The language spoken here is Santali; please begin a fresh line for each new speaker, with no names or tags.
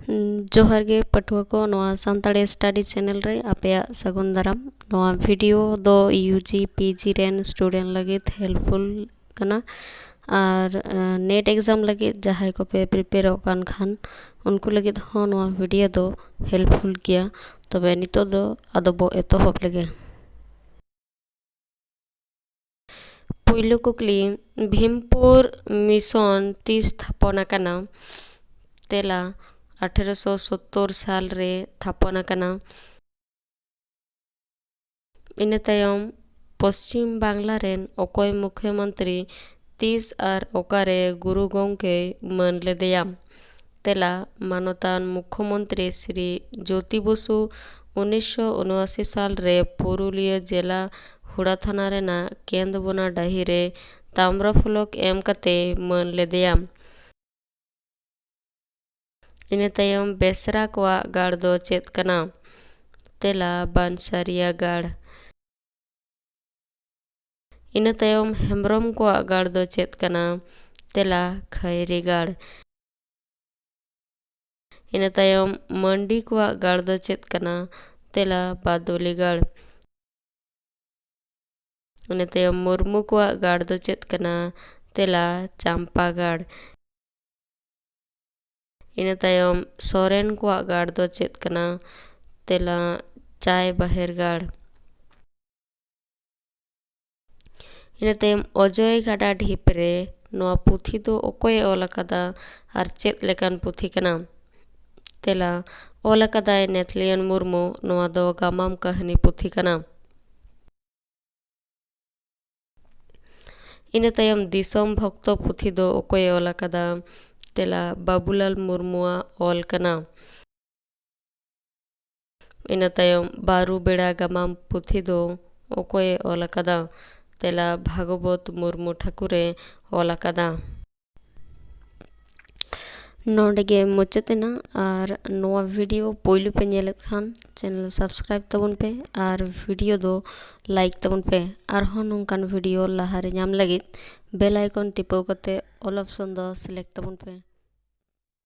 जोहार गे पठुआ को नवा सानताड़ी स्टडी चैनल रे आपया सगुन दाराम। नवा वीडियो दो यूजी पीजी रेन स्टूडेंट लगे हेल्पफुल कना और नेट एग्जाम लगे जहां को पे प्रिपेयर होकान खान उनको लगे हो नवा वीडियो दो हेल्पफुल किया। तबे नितो दो आदो बो एतोहब लगे पुइलो कुकली भीमपुर मिशन 30 थापना कना तेला 1870 साल रे थापना कना। इन तायम पश्चिम बांग्ला रेन अकोय मुख्यमंत्री 30 और ओकारे गुरु गोंके मन लेदेया तेला मानतान मुख्यमंत्री श्री ज्योति बसु 1979 साल रे पुरुलिया जिला हुड़ा थाना रेना केंदबोना डाही रे ताम्रा फुलक एम कते मन लेदेया। इन तायम बेसरा कोआ गाड़ दो चेत कना तेला बांसरिया गाड़। इन तायम हेम्ब्रम कोआ गाड़ दो चेत कना तेला खैरी गाड़। इन तायम मंडी कोआ गाड़ दो चेत कना तेला बादोली गाड़। इन तायम मुर्मू कोआ गाड़ दो चेत कना तेला चांपा गाड़। इन तायम सोरेन कोआ गाड़ दो चेत कना तेला चाय बहेर गाड़। इन तायम अजय गाडा ढिपरे नवा पुथी दो ओकोय ओल कदा और चेत लेकान पुथी कना तेला ओल कदाय नेथलियन मुर्मू नवा दो गामाम कहानी पुथी कना। इन तायम दिसम भक्त पुथी दो ओकोय ओल कदा तेला बाबूलाल मुर्मुआ ओल कना। इन तायम बारू बेड़ा गामाम पुथी दो ओकोय ओल कदा तेला भागवत मुर्मू ठाकुरे ओल कदा। नोडेगे मुचातेना और नवा वीडियो पोइलू पे नेलत खान चैनल सब्सक्राइब तबन पे और वीडियो दो लाइक तबन पे और हो नोंकान वीडियो लहारे नाम लगित बेल आइकन टिपो कते ऑल ऑप्शन दो सिलेक्ट तबन पे।